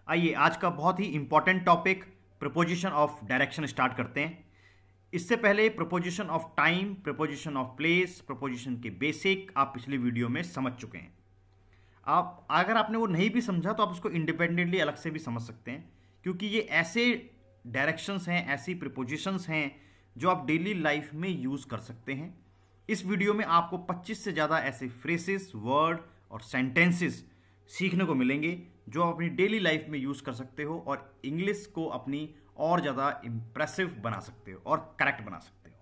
आइए आज का बहुत ही important topic preposition of direction start करते हैं। इससे पहले preposition of time, preposition of place, preposition के बेसिक आप पिछली वीडियो में समझ चुके हैं। आप अगर आपने वो नहीं भी समझा तो आप उसको इंडिपेंडेंटली अलग से भी समझ सकते हैं, क्योंकि ये ऐसे डायरेक्शंस हैं, ऐसी प्रपोजिशंस हैं जो आप डेली लाइफ में यूज़ कर सकते हैं। इस वीडियो में आपको 25 से ज़्यादा ऐसे फ्रेसेस, वर्ड और सेंटेंसेस सीखने को मिलेंगे जो आप अपनी डेली लाइफ में यूज़ कर सकते हो और इंग्लिश को अपनी और ज़्यादा इम्प्रेसिव बना सकते हो और करेक्ट बना सकते हो।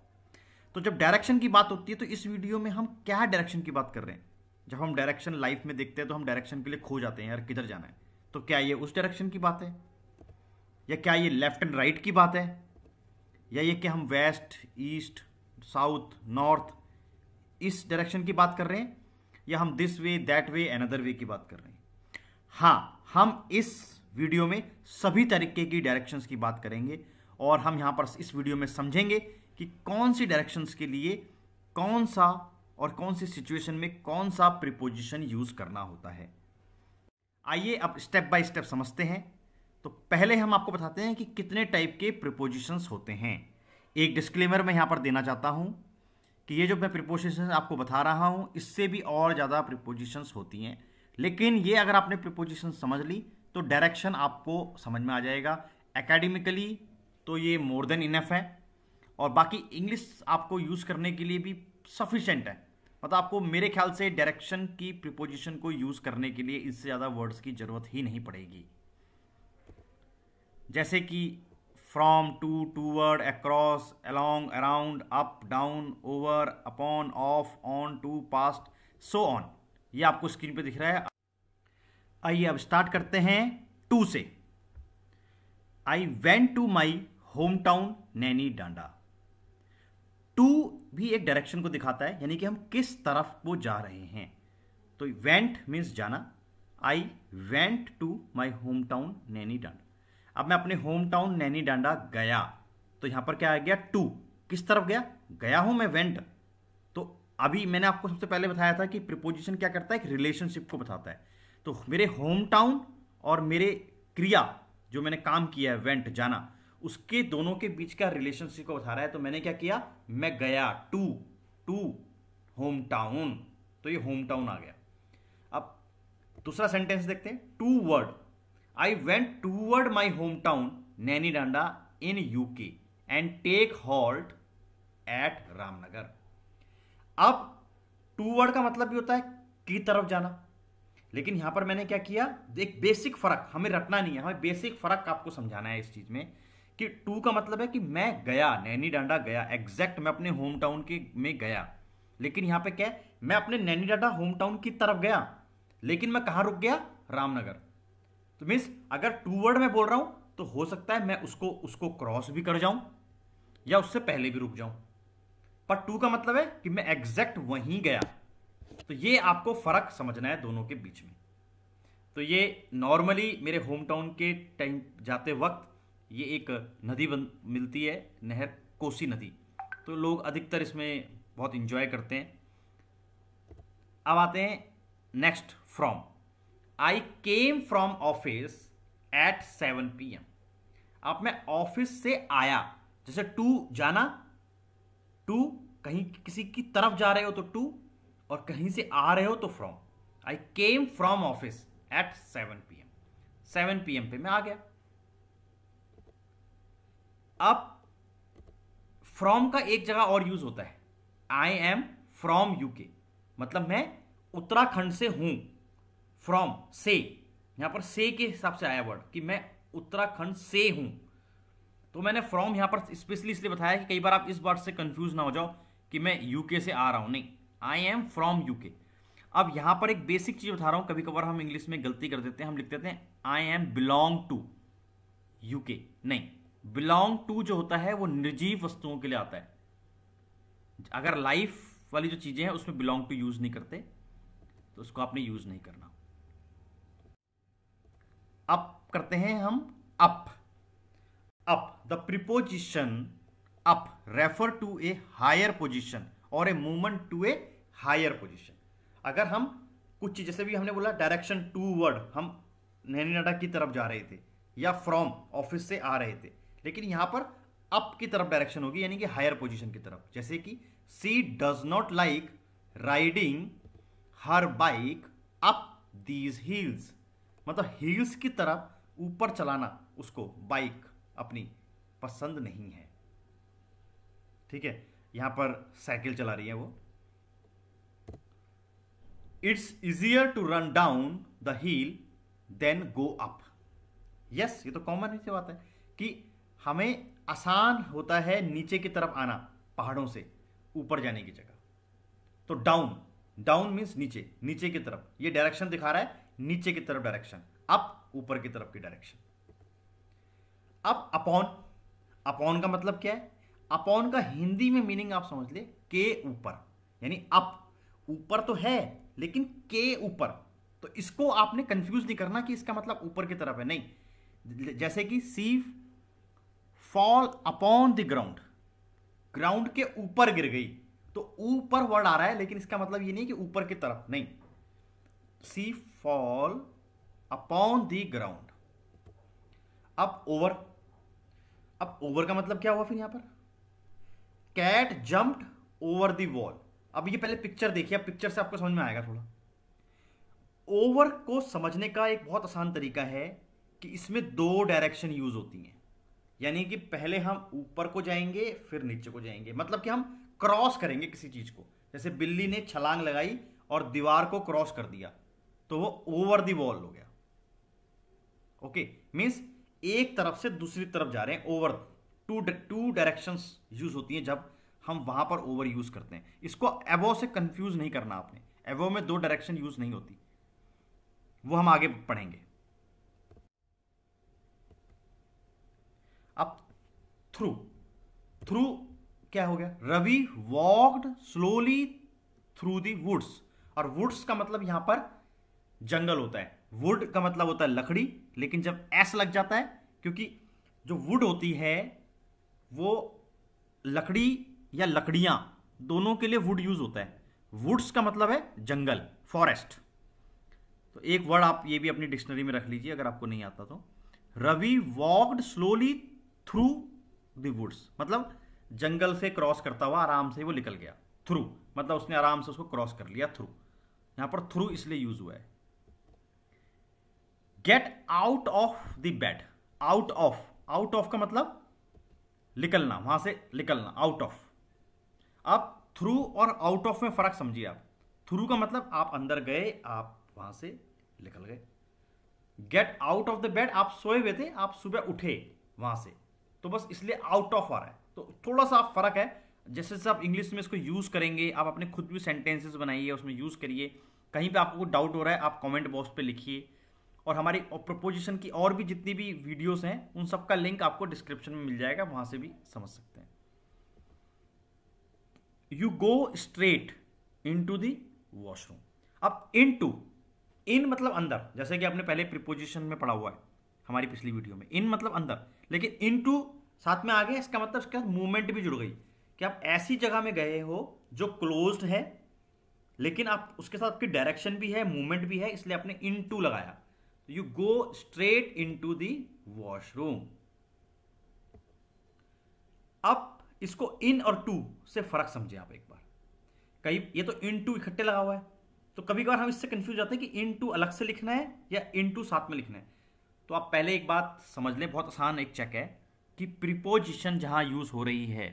तो जब डायरेक्शन की बात होती है तो इस वीडियो में हम क्या डायरेक्शन की बात कर रहे हैं। जब हम डायरेक्शन लाइफ में देखते हैं तो हम डायरेक्शन के लिए खो जाते हैं, यार किधर जाना है। तो क्या ये उस डायरेक्शन की बात है, या क्या ये लेफ्ट एंड राइट की बात है, या ये कि हम वेस्ट, ईस्ट, साउथ, नॉर्थ इस डायरेक्शन की बात कर रहे हैं, या हम this way, that way, another way की बात कर रहे हैं। हाँ, हम इस वीडियो में सभी तरीके की डायरेक्शंस की बात करेंगे और हम यहां पर इस वीडियो में समझेंगे कि कौन सी डायरेक्शंस के लिए कौन सा और कौन सी सिचुएशन में कौन सा प्रीपोजिशन यूज करना होता है। आइए अब स्टेप बाय स्टेप समझते हैं। तो पहले हम आपको बताते हैं कि कितने टाइप के प्रीपोजिशंस होते हैं। एक डिस्क्लेमर मैं यहां पर देना चाहता हूं कि ये जो मैं प्रीपोजिशंस आपको बता रहा हूं इससे भी और ज़्यादा प्रीपोजिशंस होती हैं, लेकिन ये अगर आपने प्रीपोजिशन समझ ली तो डायरेक्शन आपको समझ में आ जाएगा। एकेडमिकली तो ये मोर देन इनफ है, और बाकी इंग्लिश आपको यूज़ करने के लिए भी सफिशेंट है। मतलब आपको मेरे ख्याल से डायरेक्शन की प्रीपोजिशन को यूज़ करने के लिए इससे ज़्यादा वर्ड्स की ज़रूरत ही नहीं पड़ेगी। जैसे कि from, to, toward, across, along, around, up, down, over, upon, off, on, to, past, so on. ये आपको स्क्रीन पे दिख रहा है। आइए अब स्टार्ट करते हैं टू से। I went to my home town Naini Danda. To भी एक डायरेक्शन को दिखाता है, यानी कि हम किस तरफ वो जा रहे हैं। तो वेंट मीन्स जाना। I went to my home town Naini Danda. अब मैं अपने होम टाउन नैनी डांडा गया, तो यहां पर क्या आ गया, टू। किस तरफ गया, गया हूं मैं, वेंट। तो अभी मैंने आपको सबसे पहले बताया था कि प्रीपोजिशन क्या करता है, एक रिलेशनशिप को बताता है। तो मेरे होम टाउन और मेरे क्रिया जो मैंने काम किया है, वेंट, जाना, उसके दोनों के बीच का रिलेशनशिप को बता रहा है। तो मैंने क्या किया, मैं गया टू होम टाउन, तो ये होम टाउन आ गया। अब दूसरा सेंटेंस देखते हैं, toward. I went toward my home town Naini Danda in UK and take halt at Ramnagar. अब टू वर्ड का मतलब भी होता है की तरफ जाना, लेकिन यहां पर मैंने क्या किया, एक बेसिक फर्क हमें रखना नहीं है, हमें बेसिक फर्क आपको समझाना है इस चीज में कि टू का मतलब है कि मैं गया, नैनी डांडा गया, एग्जैक्ट मैं अपने होम टाउन के में गया। लेकिन यहां पे क्या है, मैं अपने नैनी डांडा होम टाउन की तरफ गया, लेकिन मैं कहां रुक गया, रामनगर। तो मीन्स अगर टू वर्ड में बोल रहा हूं तो हो सकता है मैं उसको क्रॉस भी कर जाऊं या उससे पहले भी रुक जाऊं, पर टू का मतलब है कि मैं एग्जैक्ट वहीं गया। तो ये आपको फर्क समझना है दोनों के बीच में। तो ये नॉर्मली मेरे होम टाउन के टाइम जाते वक्त ये एक नदी मिलती है, नहर, कोसी नदी। तो लोग अधिकतर इसमें बहुत इंजॉय करते हैं। अब आते हैं next, from. I came from office at 7 PM। अब मैं ऑफिस से आया, जैसे टू जाना, टू कहीं किसी की तरफ जा रहे हो तो टू, और कहीं से आ रहे हो तो from. I came from office at 7 PM। 7 PM पे मैं आ गया। अब फ्रॉम का एक जगह और यूज होता है, आई एम फ्रॉम यूके, मतलब मैं उत्तराखंड से हूं। फ्रॉम, से, यहां पर से के हिसाब से आया वर्ड कि मैं उत्तराखंड से हूं। तो मैंने फ्रॉम यहां पर स्पेशली इसलिए बताया कि कई बार आप इस बात से कंफ्यूज ना हो जाओ कि मैं यूके से आ रहा हूं, नहीं, आई एम फ्रॉम यूके। अब यहां पर एक बेसिक चीज बता रहा हूं, कभी कभार हम इंग्लिश में गलती कर देते हैं, हम लिख देते हैं I am belong to UK. नहीं, बिलोंग टू जो होता है वो निर्जीव वस्तुओं के लिए आता है। अगर लाइफ वाली जो चीजें हैं उसमें बिलोंग टू यूज नहीं करते, तो उसको आपने यूज नहीं करना। अब करते हैं हम up. Up, the preposition up refer to a higher position और a movement to a higher position. अगर हम कुछ चीज, जैसे भी हमने बोला डायरेक्शन टू वर्ड, हम नैनीनाडा की तरफ जा रहे थे, या फ्रॉम ऑफिस से आ रहे थे, लेकिन यहां पर अप की तरफ डायरेक्शन होगी, यानी कि हायर पोजीशन की तरफ। जैसे कि she does not like riding her bike up these hills, मतलब हिल्स की तरफ ऊपर चलाना उसको बाइक अपनी पसंद नहीं है। ठीक है, यहां पर साइकिल चला रही है वो। It's easier to run down the hill then go up. Yes, ये तो कॉमन सी बात है कि हमें आसान होता है नीचे की तरफ आना पहाड़ों से ऊपर जाने की जगह। तो डाउन, डाउन मीन्स नीचे, नीचे की तरफ, ये डायरेक्शन दिखा रहा है नीचे की तरफ डायरेक्शन, अप ऊपर की तरफ की डायरेक्शन। अब अपॉन, अपॉन का मतलब क्या है? अपॉन का हिंदी में मीनिंग आप समझ ले, के ऊपर, यानी अप, ऊपर तो है लेकिन के ऊपर। तो इसको आपने कंफ्यूज नहीं करना कि इसका मतलब ऊपर की तरफ है, नहीं। जैसे कि she fall upon the ground, ground के ऊपर गिर गई, तो ऊपर वर्ड आ रहा है, लेकिन इसका मतलब ये नहीं कि ऊपर की तरफ, नहीं। See fall upon the ground. अब ओवर, अब ओवर का मतलब क्या हुआ फिर यहां पर? Cat jumped over the wall. अब ये पहले पिक्चर देखिए, अब पिक्चर से आपको समझ में आएगा थोड़ा। ओवर को समझने का एक बहुत आसान तरीका है कि इसमें दो डायरेक्शन यूज होती हैं, यानी कि पहले हम ऊपर को जाएंगे फिर नीचे को जाएंगे, मतलब कि हम क्रॉस करेंगे किसी चीज को। जैसे बिल्ली ने छलांग लगाई और दीवार को क्रॉस कर दिया, तो वो ओवर द वॉल हो गया। ओके, मीन्स एक तरफ से दूसरी तरफ जा रहे हैं, ओवर। टू डायरेक्शंस यूज होती हैं जब हम वहां पर ओवर यूज करते हैं। इसको एबो से कंफ्यूज नहीं करना आपने, एबो में दो डायरेक्शन यूज नहीं होती, वो हम आगे पढ़ेंगे। अब थ्रू, थ्रू क्या हो गया? Ravi walked slowly through the woods, और वुड्स का मतलब यहां पर जंगल होता है। वुड का मतलब होता है लकड़ी, लेकिन जब एस लग जाता है, क्योंकि जो वुड होती है वो लकड़ी या लकड़ियां दोनों के लिए वुड यूज होता है। वुड्स का मतलब है जंगल, फॉरेस्ट। तो एक वर्ड आप ये भी अपनी डिक्शनरी में रख लीजिए अगर आपको नहीं आता तो। Ravi walked slowly through the woods, मतलब जंगल से क्रॉस करता हुआ आराम से वो निकल गया। थ्रू मतलब उसने आराम से उसको क्रॉस कर लिया, थ्रू। यहां पर थ्रू इसलिए यूज हुआ है। Get out of the bed, out of, out of का मतलब निकलना, वहां से निकलना, आउट ऑफ। अब थ्रू और आउट ऑफ में फर्क समझिए आप। थ्रू का मतलब आप अंदर गए, आप वहां से निकल गए। Get out of the bed, आप सोए हुए थे, आप सुबह उठे वहां से, तो बस इसलिए आउट ऑफ आ रहा है। तो थोड़ा सा फर्क है। जैसे जैसे आप इंग्लिश में इसको यूज करेंगे, आप अपने खुद भी सेंटेंसेस बनाइए, उसमें यूज करिए। कहीं पे आपको डाउट हो रहा है आप कमेंट बॉक्स पे लिखिए, और हमारी प्रपोजिशन की और भी जितनी भी वीडियोस हैं उन सब का लिंक आपको डिस्क्रिप्शन में मिल जाएगा, वहां से भी समझ सकते हैं। You go straight into the washroom. अब इन टू, इन मतलब अंदर, जैसे कि आपने पहले प्रिपोजिशन में पढ़ा हुआ है हमारी पिछली वीडियो में। इन मतलब अंदर, लेकिन इन टू साथ में आ गया, इसका मतलब इसके साथ मूवमेंट भी जुड़ गई कि आप ऐसी जगह में गए हो जो क्लोज्ड है, लेकिन आप उसके साथ आपकी डायरेक्शन भी है, मूवमेंट भी है, इसलिए आपने इन टू लगाया। You go straight into the washroom. अब इसको इन और टू से फर्क समझे आप एक बार। कई ये तो इन टू इकट्ठे लगा हुआ है, तो कभी कभार हम इससे कंफ्यूज जाते हैं कि इन टू अलग से लिखना है या इन टू साथ में लिखना है। तो आप पहले एक बात समझ लें, बहुत आसान एक चेक है कि प्रीपोजिशन जहां यूज हो रही है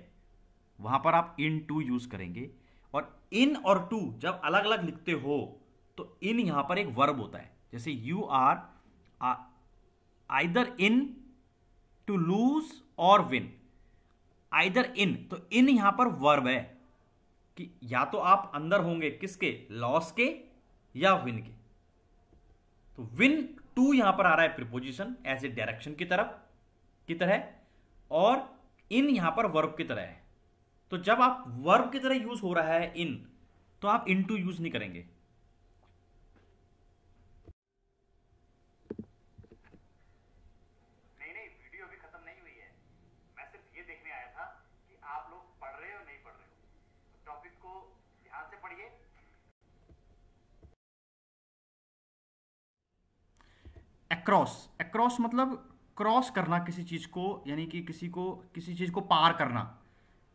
वहां पर आप इन टू यूज करेंगे, और इन और टू जब अलग अलग लिखते हो तो इन यहां पर एक वर्ब होता है। जैसे you are either in to lose और विन, आइदर इन, तो इन यहां पर वर्ब है कि या तो आप अंदर होंगे किसके, लॉस के या विन के। तो विन टू यहां पर आ रहा है प्रीपोजिशन एज ए डायरेक्शन की तरह, और इन यहां पर वर्ब की तरह है। तो जब आप वर्ब की तरह यूज हो रहा है इन, तो आप इन टू यूज नहीं करेंगे। अक्रॉस, अक्रॉस मतलब क्रॉस करना किसी चीज को, यानी कि किसी चीज को पार करना,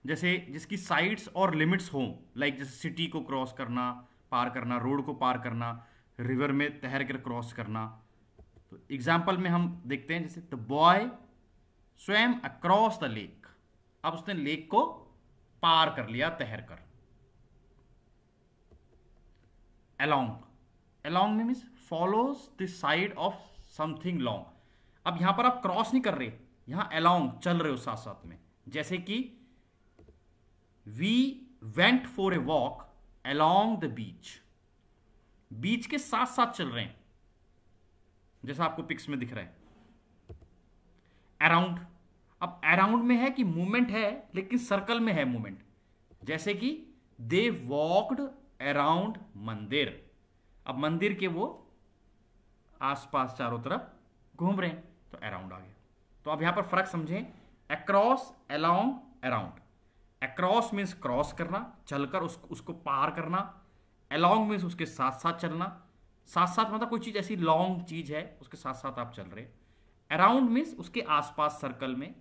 जैसे जिसकी साइड्स और लिमिट्स हों, लाइक जैसे सिटी को क्रॉस करना, पार करना, रोड को पार करना, रिवर में तैर कर क्रॉस करना। तो एग्जाम्पल में हम देखते हैं, जैसे द बॉय स्वयं अक्रॉस द लेक, अब उसने लेक को पार कर लिया तैर कर। अलोंग, अलोंग में means follows the side of something long. अब यहां पर आप क्रॉस नहीं कर रहे, यहां अलोंग चल रहे हो साथ साथ में, जैसे कि we went for a walk along the beach, beach के साथ साथ चल रहे हैं, जैसा आपको पिक्स में दिख रहा है। अराउंड, अब अराउंड में है कि मूवमेंट है लेकिन सर्कल में है मूवमेंट, जैसे कि दे वॉक्ड अराउंड मंदिर, अब मंदिर के वो आसपास चारों तरफ घूम रहे हैं, तो अराउंड आ गया। तो अब यहां पर फर्क समझें, across, along, around. Across means cross करना, चलकर उसको पार करना। अलोंग मीन्स उसके साथ साथ चलना, साथ साथ मतलब कोई चीज ऐसी लॉन्ग चीज है उसके साथ साथ आप चल रहे। अराउंड मीन्स उसके आसपास सर्कल में,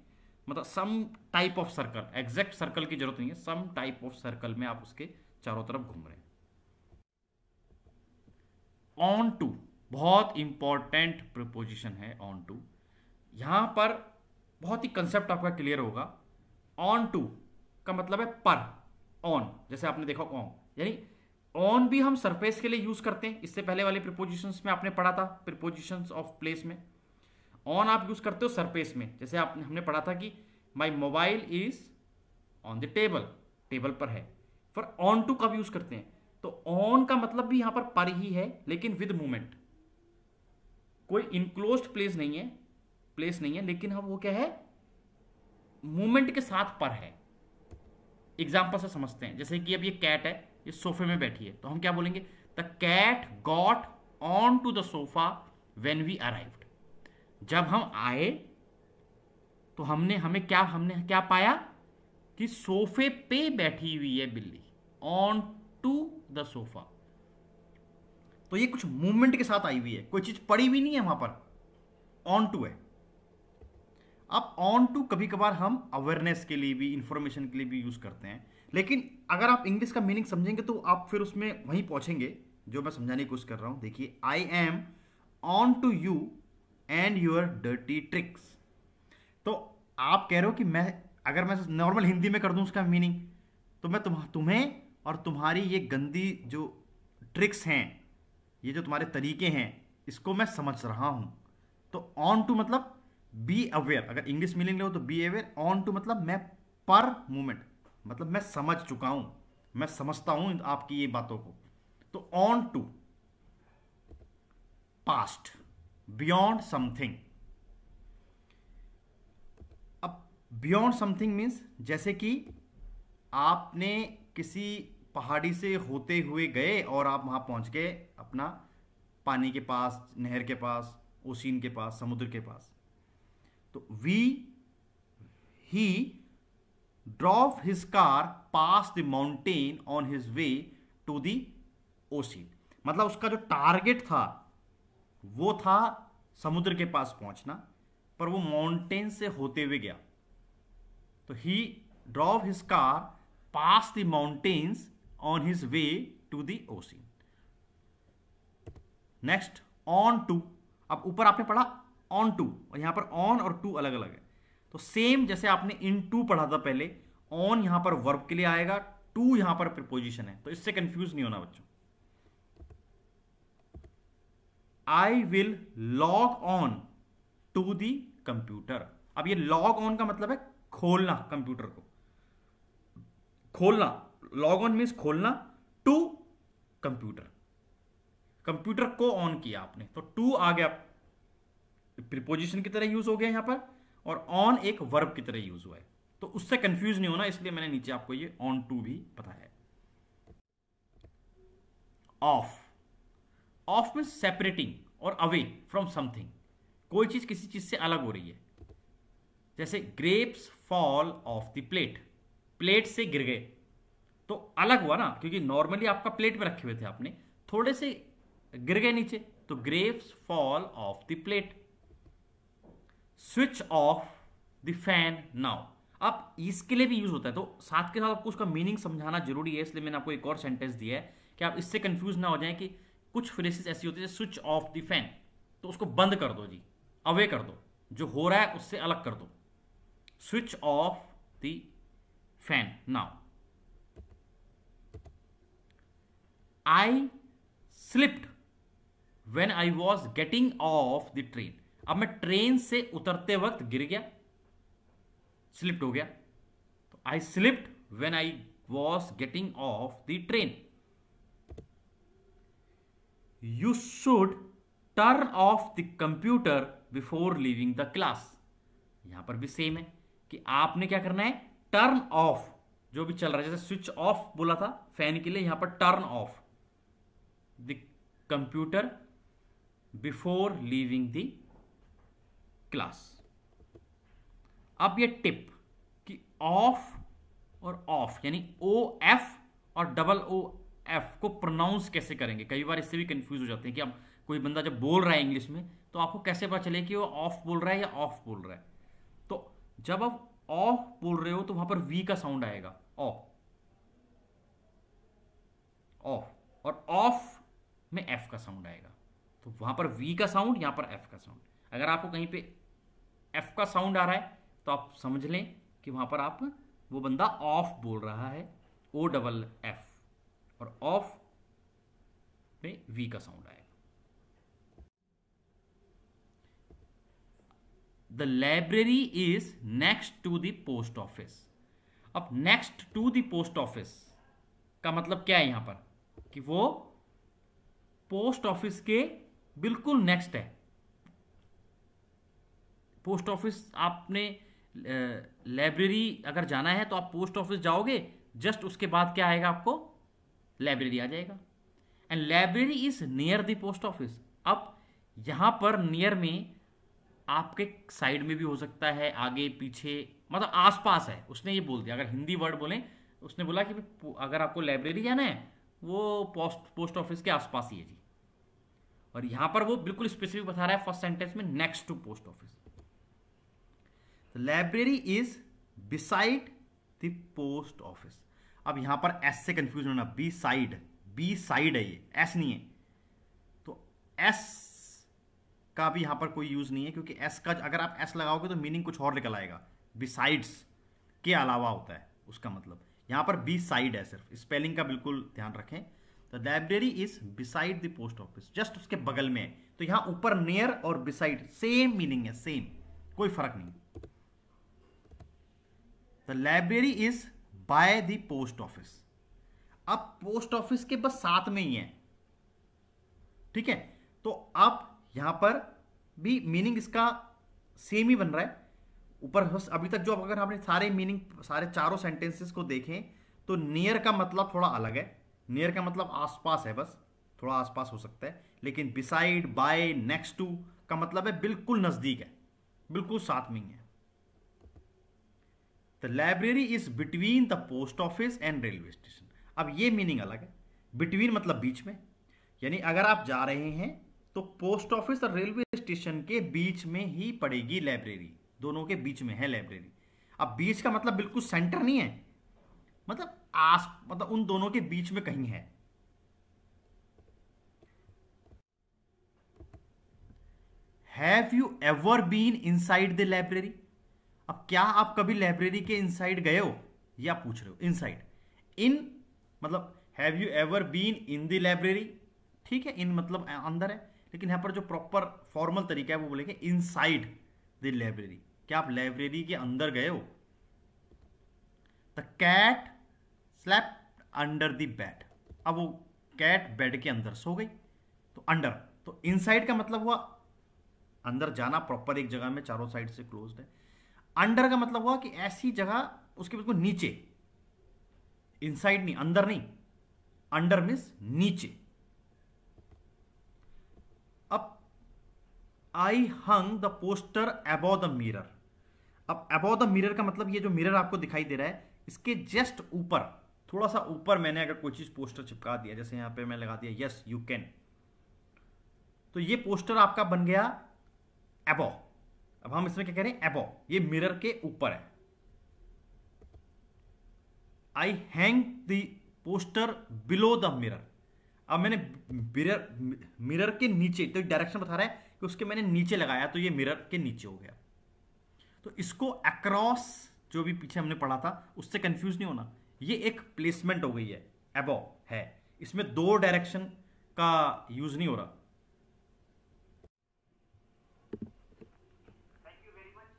मतलब some type of circle, exact circle की जरूरत नहीं है, सम टाइप ऑफ सर्कल में आप उसके चारों तरफ घूम रहे हैं। ऑन टू बहुत इंपॉर्टेंट प्रीपोजिशन है, ऑन टू। यहां पर बहुत ही कंसेप्ट आपका क्लियर होगा। ऑन टू का मतलब है पर, ऑन, जैसे आपने देखा ऑन, यानी ऑन भी हम सरफेस के लिए यूज करते हैं। इससे पहले वाले प्रीपोजिशंस में आपने पढ़ा था, प्रीपोजिशंस ऑफ प्लेस में ऑन आप यूज करते हो सरफेस में, जैसे आपने हमने पढ़ा था कि my mobile is on the table, table पर है। फिर ऑन टू कब यूज करते हैं, तो ऑन का मतलब भी यहां पर ही है लेकिन विद मूवमेंट, कोई इनक्लोज्ड प्लेस नहीं है, प्लेस नहीं है, लेकिन हम वो क्या है, मूवमेंट के साथ पर है। एग्जाम्पल से समझते हैं, जैसे कि अब ये कैट है, ये सोफे में बैठी है, तो हम क्या बोलेंगे, the cat got onto the sofa when we arrived. जब हम आए तो हमने क्या पाया कि सोफे पे बैठी हुई है बिल्ली, ऑन टू द सोफा। तो ये कुछ मूवमेंट के साथ आई हुई है, कोई चीज पड़ी हुई नहीं है वहां पर, ऑन टू है। अब ऑन टू कभी कभार हम अवेयरनेस के लिए भी, इंफॉर्मेशन के लिए भी यूज करते हैं, लेकिन अगर आप इंग्लिश का मीनिंग समझेंगे तो आप फिर उसमें वहीं पहुंचेंगे जो मैं समझाने की कोशिश कर रहा हूं। देखिए, I am onto you and your dirty tricks. तो आप कह रहे हो कि अगर मैं नॉर्मल हिंदी में कर दूं उसका मीनिंग, तो मैं तुम्हें और तुम्हारी ये गंदी जो ट्रिक्स हैं, ये जो तुम्हारे तरीके हैं, इसको मैं समझ रहा हूं। तो ऑन टू मतलब बी अवेयर, अगर इंग्लिश मीनिंग लो तो बी अवेयर। ऑन टू मतलब मैं पर मूवमेंट, मतलब मैं समझ चुका हूं, मैं समझता हूं आपकी ये बातों को। तो on to, past, beyond something. अब बियॉन्ड समथिंग मीन्स जैसे कि आपने किसी पहाड़ी से होते हुए गए और आप वहां पहुंच गए अपना पानी के पास, नहर के पास, ओशियन के पास, समुद्र के पास। तो he drove his car past the mountain on his way to the ocean. मतलब उसका जो टारगेट था वो था समुद्र के पास पहुंचना, पर वो माउंटेन से होते हुए गया। तो he drove his car past the mountains on his way to the ocean. Next, on to. अब ऊपर आपने पढ़ा ऑन टू, और यहां पर ऑन और टू अलग अलग है। तो सेम जैसे आपने इन टू पढ़ा था पहले, ऑन यहां पर वर्ब के लिए आएगा, टू यहां पर प्रीपोजिशन है, तो इससे कंफ्यूज नहीं होना बच्चों। I will log onto the computer. अब ये लॉग ऑन का मतलब है खोलना, कंप्यूटर को खोलना। लॉग ऑन मीन्स खोलना, टू कंप्यूटर, कंप्यूटर को ऑन किया आपने, तो टू आ गया, प्रीपोजिशन की तरह यूज हो गया यहां पर, और ऑन एक वर्ब की तरह यूज हुआ है। तो उससे कंफ्यूज नहीं होना, इसलिए मैंने नीचे आपको ये ऑन टू भी बताया है। ऑफ, ऑफ मीन्स सेपरेटिंग और अवे फ्रॉम समथिंग, कोई चीज किसी चीज से अलग हो रही है। जैसे grapes fall of the plate, plate से गिर गए, तो अलग हुआ ना, क्योंकि नॉर्मली आपका प्लेट पे रखे हुए थे, आपने थोड़े से गिर गए नीचे, तो grapes fall of the plate. Switch off the fan now. अब इसके लिए भी यूज होता है, तो साथ के साथ आपको उसका मीनिंग समझाना जरूरी है, इसलिए मैंने आपको एक और सेंटेंस दिया है कि आप इससे कंफ्यूज ना हो जाएं कि कुछ फ्रेजेस ऐसी होती है स्विच ऑफ द फैन, तो उसको बंद कर दो जी, अवे कर दो, जो हो रहा है उससे अलग कर दो। Switch off the fan now. I slipped when I was getting off the train. अब मैं ट्रेन से उतरते वक्त गिर गया, स्लिप्ड हो गया, तो I slipped when I was getting off the train. You should turn off the computer before leaving the class. यहां पर भी सेम है कि आपने क्या करना है, टर्न ऑफ जो भी चल रहा है, जैसे स्विच ऑफ बोला था फैन के लिए, यहां पर turn off the computer before leaving the class. अब ये टिप कि ऑफ और ऑफ यानी ओ एफ और डबल ओ एफ को प्रोनाउंस कैसे करेंगे, कई बार इससे भी कंफ्यूज हो जाते हैं कि अब कोई बंदा जब बोल रहा है इंग्लिश में तो आपको कैसे पता चले कि वो ऑफ बोल रहा है या ऑफ बोल रहा है। तो जब आप ऑफ बोल रहे हो तो वहां पर वी का साउंड आएगा, ऑफ ऑफ, और ऑफ में एफ का साउंड आएगा, तो वहां पर वी का साउंड, यहां पर एफ का साउंड। अगर आपको कहीं पे एफ का साउंड आ रहा है तो आप समझ लें कि वहां पर आप वो बंदा ऑफ बोल रहा है, ओ डबल एफ, और ऑफ में वी का साउंड आएगा। The library is next to the post office. अब next to the post office का मतलब क्या है यहां पर, कि वो पोस्ट ऑफिस के बिल्कुल नेक्स्ट है। पोस्ट ऑफिस, आपने लाइब्रेरी अगर जाना है तो आप पोस्ट ऑफिस जाओगे, जस्ट उसके बाद क्या आएगा, आपको लाइब्रेरी आ जाएगा। And library is near the post office. अब यहां पर नियर में आपके साइड में भी हो सकता है, आगे पीछे, मतलब आसपास है, उसने ये बोल दिया। अगर हिंदी वर्ड बोले, उसने बोला कि अगर आपको लाइब्रेरी जाना है वो पोस्ट ऑफिस के आसपास ही है जी, और यहां पर वो बिल्कुल स्पेसिफिक बता रहा है फर्स्ट सेंटेंस में, next to post office. Library is beside the post office. अब यहां पर एस से कंफ्यूज होना, बी साइड, बी साइड है ये, एस नहीं है, तो एस का भी यहां पर कोई यूज नहीं है, क्योंकि एस का अगर आप एस लगाओगे तो मीनिंग कुछ और निकल आएगा, बिसाइड्स के अलावा होता है उसका मतलब। यहां पर बी साइड है, सिर्फ स्पेलिंग का बिल्कुल ध्यान रखें। तो library is beside the post office, just उसके बगल में है, तो यहां ऊपर नियर और बिसाइड सेम मीनिंग है, सेम, कोई फर्क नहीं। The library is by the post office. अब पोस्ट ऑफिस के बस साथ में ही है, ठीक है, तो अब यहां पर भी मीनिंग इसका सेम ही बन रहा है। ऊपर अभी तक जो अगर आपने सारे मीनिंग, सारे चारों सेंटेंसेस को देखें तो नियर का मतलब थोड़ा अलग है, नियर का मतलब आसपास है, बस थोड़ा आसपास हो सकता है, लेकिन बिसाइड, बाय, नेक्स्ट टू का मतलब है बिल्कुल नजदीक है, बिल्कुल साथ में ही है। The library is between the post office and railway station. अब ये मीनिंग अलग है, बिटवीन मतलब बीच में, यानी अगर आप जा रहे हैं तो पोस्ट ऑफिस और रेलवे स्टेशन के बीच में ही पड़ेगी लाइब्रेरी, दोनों के बीच में है लाइब्रेरी। अब बीच का मतलब बिल्कुल सेंटर नहीं है, मतलब उन दोनों के बीच में कहीं है। Have you ever been inside the library. अब क्या आप कभी लाइब्रेरी के इनसाइड गए हो, या पूछ रहे हो इनसाइड। इन मतलब have you ever been in the library, ठीक है, इन मतलब अंदर है, लेकिन यहां पर जो प्रॉपर फॉर्मल तरीका है वो बोलेंगे इनसाइड द लाइब्रेरी। क्या आप लाइब्रेरी के अंदर गए हो। The cat slept under the bed. अब वो कैट बेड के अंदर सो गई, तो अंडर, तो इनसाइड का मतलब हुआ अंदर जाना, प्रॉपर एक जगह में चारों साइड से क्लोज्ड है। अंडर का मतलब हुआ कि ऐसी जगह उसके बिल्कुल नीचे, इनसाइड नहीं, अंदर नहीं, अंडर मींस नीचे। अब I hung the poster above the mirror. अब अबव द मिरर का मतलब ये जो मिरर आपको दिखाई दे रहा है इसके जस्ट ऊपर, थोड़ा सा ऊपर मैंने अगर कोई चीज पोस्टर चिपका दिया, जैसे यहां पे मैं लगा दिया यस यू कैन, तो ये पोस्टर आपका बन गया अबव, अब हम इसमें क्या कह रहे हैं, अबव, ये मिरर के ऊपर है। I hang the poster below the mirror. अब मैंने मिरर मिरर के नीचे, तो डायरेक्शन बता रहा है कि उसके मैंने नीचे लगाया, तो ये मिरर के नीचे हो गया। तो इसको अक्रॉस, जो भी पीछे हमने पढ़ा था उससे कंफ्यूज नहीं होना, ये एक प्लेसमेंट हो गई है, अबव है, इसमें दो डायरेक्शन का यूज नहीं हो रहा। Thank you very much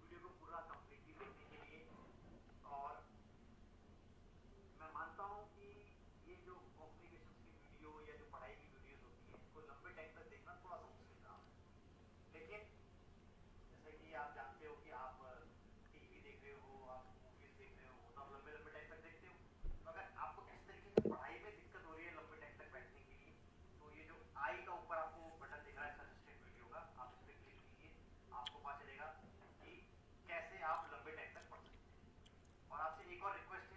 video को पूरा कंप्लीटली देखने के लिए। और मैं मानता हूं कि ये जो कॉम्प्लिकेशंस की वीडियो या जो पढ़ाई की वीडियोस होती है, इसको लंबे टाइम तक देखना थोड़ा सा मुश्किल काम है। लेकिन जैसे कि आप जानते हो कि आप टीवी देख रहे हो, आप मूवीज देख रहे हो, तो आप लंबे लंबे टाइम तक देखते हो। तो अगर आपको इस तरीके से पढ़ाई में दिक्कत हो रही है लंबे टाइम तक बैठने के लिए, तो ये जो आई का ऊपर आपको बटन दिख रहा है सजेस्टेड वीडियो का, आप इस पर क्लिक कीजिए, आपको पता चलेगा कि कैसे आप लंबे टाइम तक पढ़ सकते हैं। और आपसे एक और रिक्वेस्ट